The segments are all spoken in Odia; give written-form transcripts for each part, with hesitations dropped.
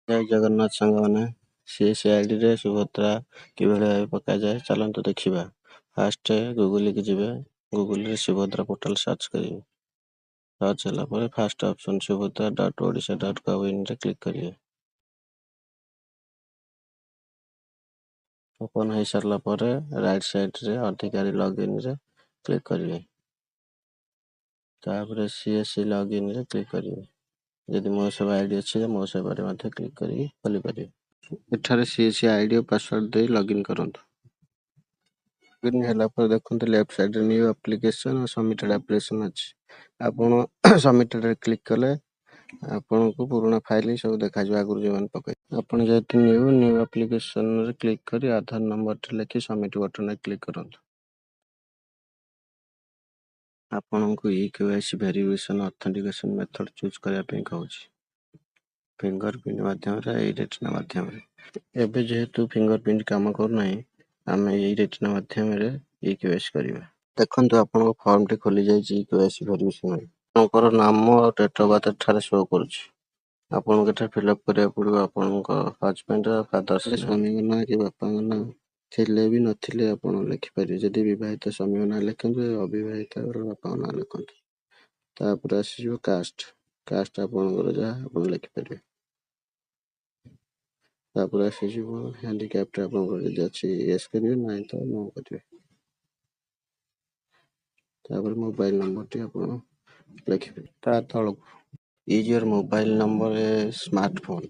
ଜୟ ଜଗନ୍ନାଥ ସାଙ୍ଗମାନେ। CSID ସୁଭଦ୍ରା କିଭଳି ଭାବେ ପକାଯାଏ ଚାଲନ୍ତୁ ଦେଖିବା। ଫାଷ୍ଟ ଗୁଗୁଲକୁ ଯିବେ, ଗୁଗୁଲରେ ସୁଭଦ୍ରା ପୋର୍ଟାଲ ସର୍ଚ୍ଚ କରିବେ। ସର୍ଚ୍ଚ ହେଲା ପରେ ଫାଷ୍ଟ ଅପସନ୍ subhadra.odisha.gov.in କ୍ଲିକ୍ କରିବେ। ଓପନ୍ ହେଇସାରିଲା ପରେ ରାଇଟ୍ ସାଇଡ୍ରେ ଅଧିକାରୀ ଲଗ୍ଇନ୍ରେ କ୍ଲିକ୍ କରିବେ। ତାପରେ CSC ଲଗ୍ଇନ୍ରେ କ୍ଲିକ୍ କରିବେ। ଯଦି ମୋ ସେବା ଆଇଡି ଅଛି ମୋ ସେବାରେ ମଧ୍ୟ କ୍ଲିକ୍ କରିକି ଖୋଲିପାରିବେ। ଏଠାରେ CSC ଆଇଡି ଓ ପାସୱାର୍ଡ ଦେଇ ଲଗ୍ଇନ୍ କରନ୍ତୁ। ଲଗ୍ଇନ୍ ହେଲା ପରେ ଦେଖନ୍ତୁ ଲେଫ୍ଟ ସାଇଡ୍ରେ ନ୍ୟୁ ଆପ୍ଲିକେସନ୍ ଓ ସବମିଟେଡ୍ ଆପ୍ଲିକେସନ୍ ଅଛି। ଆପଣ ସବମିଟେଡ୍ରେ କ୍ଲିକ୍ କଲେ ଆପଣଙ୍କୁ ପୁରୁଣା ଫାଇଲ୍ ସବୁ ଦେଖାଯିବ, ଆଗରୁ ଯେଉଁମାନେ ପକାଇ। ଆପଣ ଯେହେତୁ ନ୍ୟୁ ଆପ୍ଲିକେସନ୍ରେ କ୍ଲିକ୍ କରି ଆଧାର ନମ୍ବରଟି ଲେଖି ସବମିଟ୍ ବଟନ୍ରେ କ୍ଲିକ୍ କରନ୍ତୁ। ଆପଣଙ୍କୁ KYC verification authentication method choose କରିବା ପାଇଁ କହୁଛି। ଫିଙ୍ଗରପ୍ରିଣ୍ଟ ମାଧ୍ୟମରେ ଏଇ ରେଟିନା ମାଧ୍ୟମରେ। ଏବେ ଯେହେତୁ ଫିଙ୍ଗରପ୍ରିଣ୍ଟ କାମ କରୁନାହିଁ, ଆମେ ଏଇ ରେଟିନା ମାଧ୍ୟମରେ KYC କରିବା। ଦେଖନ୍ତୁ ଆପଣଙ୍କ ଫର୍ମଟି ଖୋଲି ଯାଇଛି KYC ଭେରିଫିକେସନ୍। ଆପଣଙ୍କର ନାମ ଆଉ ଡେଟ୍ ଅଫ୍ ବାର୍ଥ ଏଠାରେ ଶୋ କରୁଛି। ଆପଣଙ୍କୁ ଏଠାରେ ଫିଲ୍ଅପ୍ କରିବାକୁ ପଡ଼ିବ ଆପଣଙ୍କ ହଜବେଣ୍ଡ ଫାଦର୍ସ ସ୍ୱାମୀଙ୍କ ନାଁ କି ବାପାଙ୍କ ନାଁ ଥିଲେ ବି ନଥିଲେ ଆପଣ ଲେଖିପାରିବେ। ଯଦି ବିବାହିତ ସ୍ୱାମୀଙ୍କ ନାଁ ଲେଖନ୍ତୁ, ଅବିବାହିତ ବାପାଙ୍କ ନାଁ ଲେଖନ୍ତୁ। ତାପରେ ଆସିଯିବ କାଷ୍ଟ ଆପଣଙ୍କର ଯାହା ଆପଣ ଲେଖିପାରିବେ। ତାପରେ ଆସିଯିବ ହ୍ୟାଣ୍ଡିକ୍ୟାପ୍ଟ ଆପଣଙ୍କର ଯଦି ଅଛି ୟେସ୍ କରିବେ, ନାହିଁ ତ नो କରିବେ। ତାପରେ ମୋବାଇଲ ନମ୍ବରଟି ଆପଣ ଲେଖିବେ। ତା ତଳକୁ is your mobile number A smartphone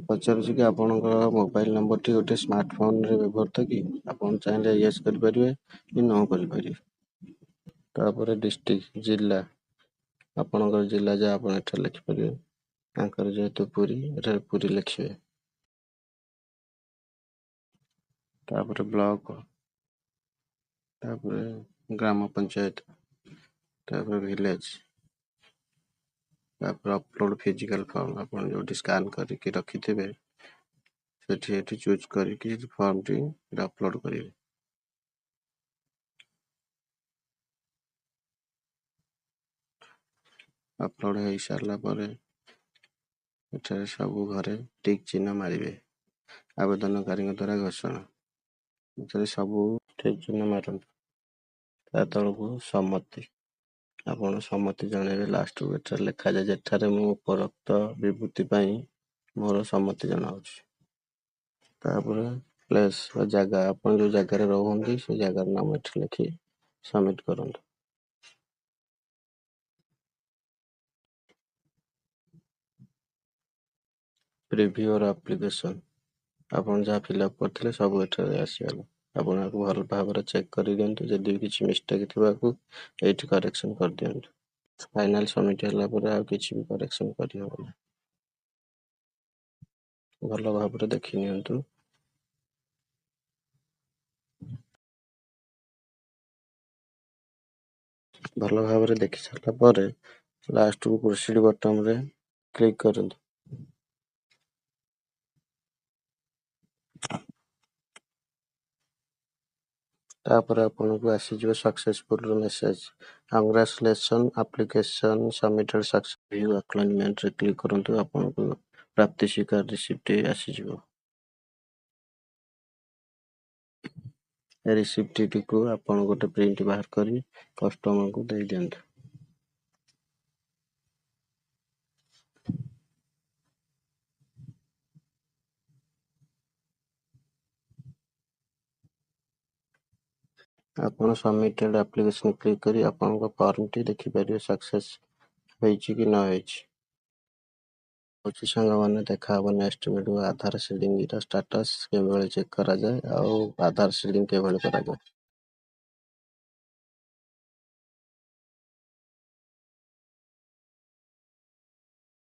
ପଚାରୁଛି କି ଆପଣଙ୍କର ମୋବାଇଲ ନମ୍ବରଟି ଗୋଟେ ସ୍ମାର୍ଟଫୋନରେ ବ୍ୟବହୃତ କି? ଆପଣ ଚାହିଁଲେ ୟେସ୍ କରିପାରିବେ କି नो କରିପାରିବେ। ତାପରେ ଡିଷ୍ଟ୍ରିକ୍ଟ ଜିଲ୍ଲା, ଆପଣଙ୍କର ଜିଲ୍ଲା ଯାହା ଆପଣ ଏଠାରେ ଲେଖିପାରିବେ। ତାଙ୍କର ଯେହେତୁ ପୁରୀ, ଏଠାରେ ପୁରୀ ଲେଖିବେ। ତାପରେ ବ୍ଲକ, ତାପରେ ଗ୍ରାମ ପଞ୍ଚାୟତ, ତାପରେ ଭିଲେଜ, ତାପରେ ଅପଲୋଡ଼ ଫିଜିକାଲ ଫର୍ମ ଆପଣ ଯେଉଁଠି ସ୍କାନ୍ କରିକି ରଖିଥିବେ ସେଠି ଚୁଜ୍ କରିକି ଫର୍ମଟି ଅପଲୋଡ଼ କରିବେ। ଅପଲୋଡ଼ ହେଇସାରିଲା ପରେ ଏଠାରେ ସବୁ ଘରେ ଟିକ୍ ଚିହ୍ନ ମାରିବେ। ଆବେଦନକାରୀଙ୍କ ଦ୍ୱାରା ଘୋଷଣା, ଏଠାରେ ସବୁ ଟିକ୍ ଚିହ୍ନ ମାରନ୍ତୁ। ତା ତଳକୁ ସମ୍ମତି, ଆପଣ ସମ୍ମତି ଜଣାଇବେ। ଲାଷ୍ଟକୁ ଏଠାରେ ଲେଖାଯାଏ ଯେଠାରେ ମୁଁ ଉପରୋକ୍ତ ବିବୃତ୍ତି ପାଇଁ ମୋର ସମ୍ମତି ଜଣାଉଛି। ତାପରେ ପ୍ଲେସ୍ ବା ଜାଗା, ଆପଣ ଯେଉଁ ଜାଗାରେ ରହୁଛନ୍ତି ସେ ଜାଗାର ନାମ ଏଠି ଲେଖି ସବମିଟ୍ କରନ୍ତୁ। ପ୍ରିଭ୍ୟୁ ୟୋର ଆପ୍ଲିକେସନ୍, ଆପଣ ଯାହା ଫିଲ୍ଅପ୍ କରିଥିଲେ ସବୁ ଏଠାରେ ଆସିଗଲା। ଆପଣ ଆକୁ ଭଲ ଭାବରେ ଚେକ୍ କରିଦିଅନ୍ତୁ। ଯଦି କିଛି ମିଷ୍ଟେକ୍ ଥିବାକୁ ଏଇଠି କରେକ୍ସନ୍ କରିଦିଅନ୍ତୁ। ଫାଇନାଲ୍ ସବମିଟ୍ ହେଲା ପରେ ଆଉ କିଛି ବି କରେକ୍ସନ୍ କରିହେବନି। ଭଲ ଭାବରେ ଦେଖି ନିଅନ୍ତୁ। ଭଲ ଭାବରେ ଦେଖି ସାରିଲା ପରେ ଲାଷ୍ଟକୁ ପ୍ରୋସିଡ୍ ବଟନରେ କ୍ଲିକ୍ କରନ୍ତୁ। ତାପରେ ଆପଣଙ୍କୁ ଆସିଯିବ successful message, congratulation application submitted successfully. View ଆକ୍ନଲେଜମେଣ୍ଟରେ କ୍ଲିକ୍ କରନ୍ତୁ। ଆପଣଙ୍କୁ ପ୍ରାପ୍ତି ସ୍ୱୀକାର ରିସିପ୍ଟ ଆସିଯିବ। ରିସିପ୍ଟଟିକୁ ଆପଣ ଗୋଟେ ପ୍ରିଣ୍ଟ ବାହାର କରି କଷ୍ଟମରକୁ ଦେଇ ଦିଅନ୍ତୁ। ଆପଣ ସବମିଟେଡ୍ ଆପ୍ଲିକେସନ୍ କ୍ଲିକ୍ କରି ଆପଣଙ୍କ ଫର୍ମଟି ଦେଖିପାରିବେ ସକ୍ସେସ୍ ହୋଇଛି କି ନ ହୋଇଛି। ହଉଛି ସାଙ୍ଗମାନେ, ଦେଖା ହବ ନେକ୍ସଟ ଭିଡ଼ିଓ। ଆଧାର ସିଡିଂର ଷ୍ଟାଟସ୍ କିଭଳି ଚେକ୍ କରାଯାଏ ଆଉ ଆଧାର ସିଡିଂ କିଭଳି କରାଯାଏ।